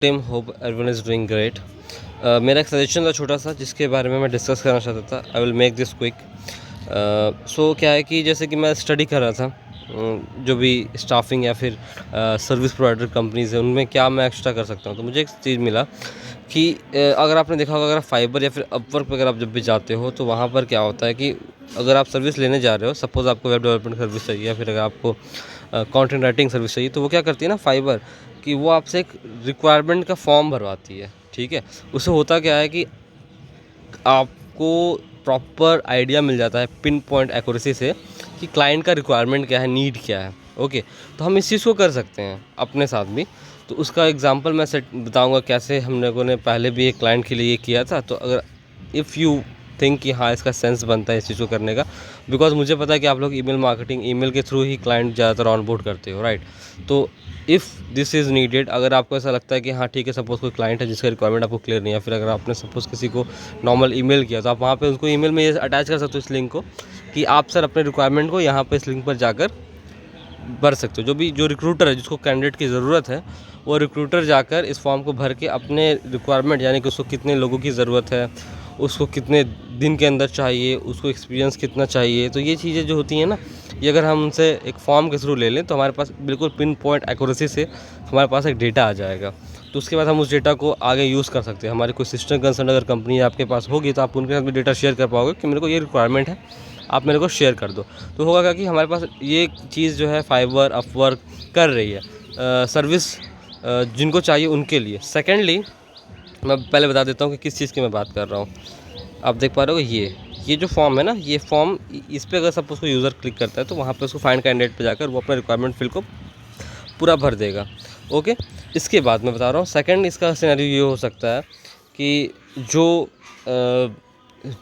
Team hope everyone is doing great. मेरा एक suggestion था छोटा सा जिसके बारे में मैं डिस्कस करना चाहता था। I will make this quick. So क्या है कि जैसे कि मैं स्टडी कर रहा था, जो भी स्टाफिंग या फिर सर्विस प्रोवाइडर कंपनीज़ हैं उनमें क्या मैं एक्स्ट्रा कर सकता हूँ। तो मुझे एक चीज़ मिला कि अगर आपने देखा होगा, अगर आप फाइबर या फिर अपवर्क पर अगर आप जब भी जाते हो तो वहाँ पर क्या होता है कि अगर आप सर्विस लेने जा रहे हो, सपोज़ आपको वेब डेवलपमेंट सर्विस चाहिए या फिर अगर आपको कंटेंट राइटिंग सर्विस चाहिए, तो वो क्या करती है ना फाइबर, कि वो आपसे एक रिक्वायरमेंट का फॉर्म भरवाती है। ठीक है, उससे होता क्या है कि आपको प्रॉपर आइडिया मिल जाता है पिन पॉइंट एक्यूरेसी से कि क्लाइंट का रिक्वायरमेंट क्या है, नीड क्या है। ओके, तो हम इस चीज़ को कर सकते हैं अपने साथ भी। तो उसका एग्जांपल मैं सेट बताऊंगा कैसे हम लोगों ने पहले भी एक क्लाइंट के लिए ये किया था। तो अगर इफ़ यू थिंक कि हाँ इसका सेंस बनता है इस चीज़ को करने का, बिकॉज मुझे पता है कि आप लोग ईमेल मार्केटिंग, ईमेल के थ्रू ही क्लाइंट ज़्यादातर ऑनबोर्ड करते हो, राइट। तो इफ़ दिस इज़ नीडेड, अगर आपको ऐसा लगता है कि हाँ ठीक है, सपोज़ कोई क्लाइंट है जिसका रिक्वायरमेंट आपको क्लियर नहीं है, फिर अगर आपने सपोज़ किसी को नॉर्मल ईमेल किया तो आप वहाँ पे उसको ईमेल में ये अटैच कर सकते हो इस लिंक को कि आप सर अपने रिक्वायरमेंट को यहाँ पे इस लिंक पर जाकर भर सकते हो। जो रिक्रूटर है जिसको कैंडिडेट की ज़रूरत है, वो रिक्रूटर जाकर इस फॉर्म को भर के अपने रिक्वायरमेंट, यानी कि उसको कितने लोगों की ज़रूरत है, उसको कितने दिन के अंदर चाहिए, उसको एक्सपीरियंस कितना चाहिए, तो ये चीज़ें जो होती हैं ना, ये अगर हम उनसे एक फॉर्म के थ्रू ले लें तो हमारे पास बिल्कुल पिन पॉइंट एक्यूरेसी से हमारे पास एक डेटा आ जाएगा। तो उसके बाद हम उस डेटा को आगे यूज़ कर सकते हैं। हमारी कोई सिस्टम कंसर्न अगर कंपनी आपके पास होगी तो आप उनके साथ भी डेटा शेयर कर पाओगे कि मेरे को ये रिक्वायरमेंट है, आप मेरे को शेयर कर दो। तो होगा क्या कि हमारे पास ये चीज़ जो है फाइवर, अपवर्क कर रही है सर्विस जिनको चाहिए उनके लिए। सेकेंडली, मैं पहले बता देता हूँ कि किस चीज़ की मैं बात कर रहा हूँ। आप देख पा रहे हो ये जो फॉर्म है ना, ये फॉर्म, इस पर अगर सपोज कोई यूज़र क्लिक करता है तो वहाँ पे उसको फाइंड कैंडिडेट पे जाकर वो अपना रिक्वायरमेंट फिल को पूरा भर देगा। ओके, इसके बाद मैं बता रहा हूँ सेकंड इसका सिनेरियो ये हो सकता है कि जो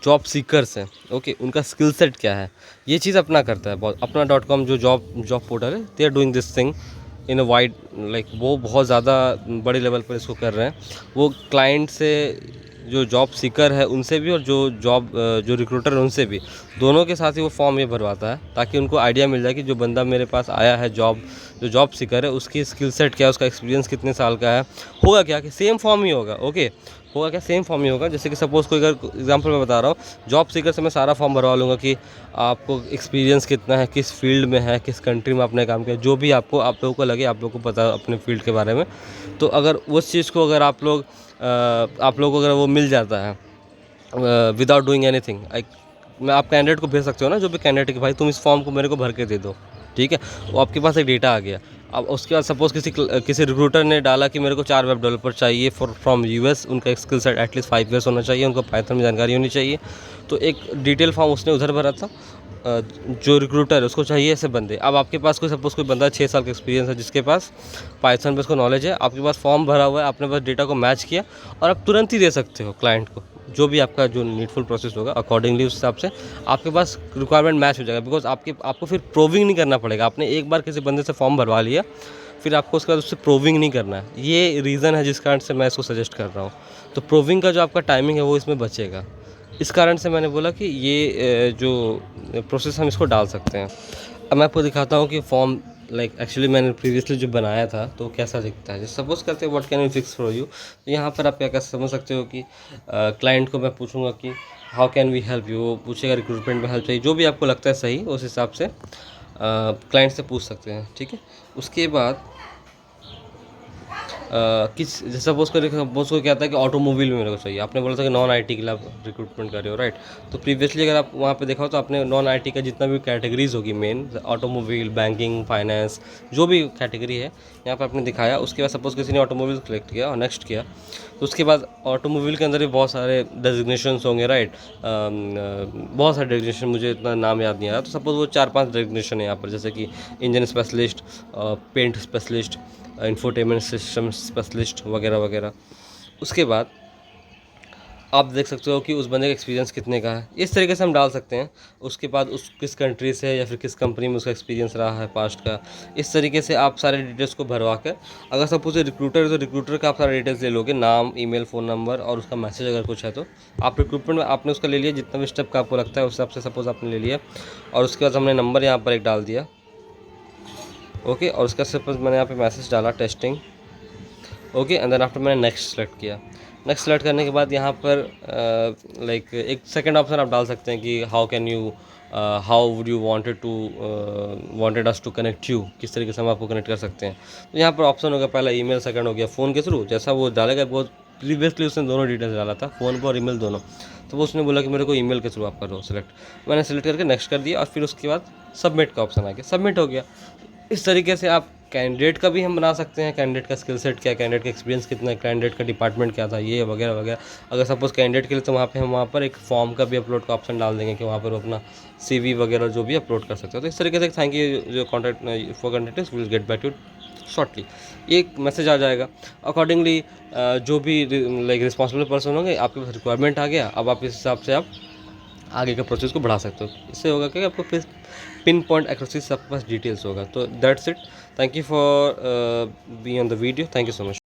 जॉब सीकर्स हैं, ओके, उनका स्किल सेट क्या है, ये चीज़ अपना करता है बहुत। अपना.com जो जॉब पोर्टल है, they are doing this thing in a wide, like वो बहुत ज़्यादा बड़े लेवल पर इसको कर रहे हैं। वो क्लाइंट से, जो जॉब सीकर है उनसे भी, और जो रिक्रूटर है उनसे भी, दोनों के साथ ही वो फॉर्म ये भरवाता है ताकि उनको आइडिया मिल जाए कि जो बंदा मेरे पास आया है, जो जॉब सीकर है, उसकी स्किल सेट क्या है, उसका एक्सपीरियंस कितने साल का है। होगा क्या कि सेम फॉर्म ही होगा। ओके, होगा क्या, सेम फॉर्म ही होगा। जैसे कि सपोज़ कोई, अगर एग्जांपल मैं बता रहा हूँ, जॉब सीकर से मैं सारा फॉर्म भरवा लूँगा कि आपको एक्सपीरियंस कितना है, किस फील्ड में है, किस कंट्री में आपने काम किया, जो भी आप लोगों को लगे, आप लोगों को पता अपने फील्ड के बारे में। तो अगर उस चीज़ को अगर आप लोगों को अगर वो मिल जाता है विदाउट डूइंग एनीथिंग, मैं आप कैंडिडेट को भेज सकते हो ना, जो भी कैंडिडेट कि भाई तुम इस फॉर्म को मेरे को भर के दे दो। ठीक है, वो आपके पास एक डेटा आ गया। अब उसके बाद सपोज़ किसी रिक्रूटर ने डाला कि मेरे को 4 वेब डेवलपर चाहिए फ्रॉम यूएस, उनका स्किल सेट एटलीस्ट 5 ईयर्स होना चाहिए, उनको पाइथन में जानकारी होनी चाहिए। तो एक डिटेल फॉर्म उसने उधर भरा था। जो रिक्रूटर है उसको चाहिए ऐसे बंदे। अब आपके पास कोई बंदा 6 साल का एक्सपीरियंस है जिसके पास पाइथन पे उसको नॉलेज है, आपके पास फॉर्म भरा हुआ है, आपने बस डेटा को मैच किया और आप तुरंत ही दे सकते हो क्लाइंट को। जो भी आपका जो नीडफुल प्रोसेस होगा अकॉर्डिंगली, उस हिसाब से आपके पास रिक्वायरमेंट मैच हो जाएगा। बिकॉज आपको फिर प्रूविंग नहीं करना पड़ेगा। आपने एक बार किसी बंदे से फॉर्म भरवा लिया, फिर आपको उसके बाद उससे प्रूविंग नहीं करना है। ये रीज़न है जिस कारण से मैं इसको सजेस्ट कर रहा हूँ। तो प्रूविंग का जो आपका टाइमिंग है वो इसमें बचेगा। इस कारण से मैंने बोला कि ये जो प्रोसेस हम इसको डाल सकते हैं। अब मैं आपको दिखाता हूँ कि फॉर्म, लाइक एक्चुअली मैंने प्रीवियसली जो बनाया था तो कैसा दिखता है। जैसे सपोज़ करते हैं what can we fix for you, तो यहाँ पर आप क्या कर समझ सकते हो कि क्लाइंट को मैं पूछूंगा कि how can we help you, वो पूछेगा रिक्रूटमेंट में हेल्प चाहिए, जो भी आपको लगता है सही, उस हिसाब से क्लाइंट से पूछ सकते हैं। ठीक है, उसके बाद सपोज़ को क्या था कि ऑटोमोबाइल में मेरे को चाहिए, आपने बोला था कि नॉन आईटी के लिए आप रिक्रूटमेंट कर रहे हो, राइट। तो प्रीवियसली अगर आप वहाँ पे देखा हो तो आपने नॉन आईटी का जितना भी कैटेगरीज होगी, मेन ऑटोमोबाइल, बैंकिंग, फाइनेंस, जो भी कैटेगरी है यहाँ पर आपने दिखाया। उसके बाद सपोज़ किसी ने ऑटोमोबाइल सेलेक्ट किया और नेक्स्ट किया, तो उसके बाद ऑटोमोबाइल के अंदर भी बहुत सारे डेजिग्नेशंस होंगे, राइट। बहुत सारे डेजिग्नेशन, मुझे इतना नाम याद नहीं आ रहा। तो सपोज़ वो 4-5 डेजिग्नेशन है यहाँ पर, जैसे कि engine specialist, paint specialist, infotainment system specialist वगैरह वगैरह। उसके बाद आप देख सकते हो कि उस बंदे का एक्सपीरियंस कितने का है, इस तरीके से हम डाल सकते हैं। उसके बाद उस किस कंट्री से है या फिर किस कंपनी में उसका एक्सपीरियंस रहा है पास्ट का, इस तरीके से आप सारे डिटेल्स को भरवा कर, अगर सपोज रिक्रूटर है तो रिक्रूटर का आप सारे डिटेल्स ले लोगे, नाम, ईमेल, फ़ोन नंबर और उसका मैसेज अगर कुछ है तो। आप रिक्रूटमेंट में आपने उसका ले लिया, जितना भी स्टेप का आपको लगता है उस हिसाब से सपोज़ आपने ले लिया, और उसके बाद हमने नंबर यहाँ पर एक डाल दिया। ओके, और उसका सपोज मैंने यहाँ पे मैसेज डाला testing, okay, and then after मैंने नेक्स्ट सेलेक्ट किया। नेक्स्ट सेलेक्ट करने के बाद यहाँ पर लाइक एक सेकंड ऑप्शन आप डाल सकते हैं कि how would you wanted us to connect you, किस तरीके से हम आपको कनेक्ट कर सकते हैं। तो यहाँ पर ऑप्शन होगा पहला ईमेल, सेकंड हो गया फ़ोन के थ्रू। जैसा वो डालेगा, बहुत प्रीवियसली उसने दोनों डिटेल्स डाला था, फ़ोन पर और ईमेल दोनों। तो वो उसने बोला कि मेरे को ईमेल के थ्रू आप करो सेलेक्ट। मैंने सेलेक्ट करके नेक्स्ट कर दिया और फिर उसके बाद सबमिट का ऑप्शन आ गया, सबमिट हो गया। इस तरीके से आप कैंडिडेट का भी हम बना सकते हैं, कैंडिडेट का स्किल सेट क्या है, कैंडिडेट का एक्सपीरियंस कितना है, कैंडिडेट का डिपार्टमेंट क्या था, ये वगैरह वगैरह। अगर सपोज़ कैंडिडेट के लिए तो हम वहाँ पर एक फॉर्म का भी अपलोड का ऑप्शन डाल देंगे कि वहाँ पर वो अपना CV वगैरह जो भी अपलोड कर सकते हो। तो इस तरीके से थैंक यू जो contact for contact will get back to shortly, एक मैसेज आ जाएगा। अकॉर्डिंगली जो भी लाइक रिस्पॉन्सिबल पर्सन होंगे, आपके पास रिक्वायरमेंट आ गया, अब आप इस हिसाब से आप आगे के प्रोसेस को बढ़ा सकते हो। इससे होगा कि आपको फिर पिन पॉइंट एक्यूरेसी सबके पास डिटेल्स होगा। तो that's it, thank you for be on the video, thank you so much.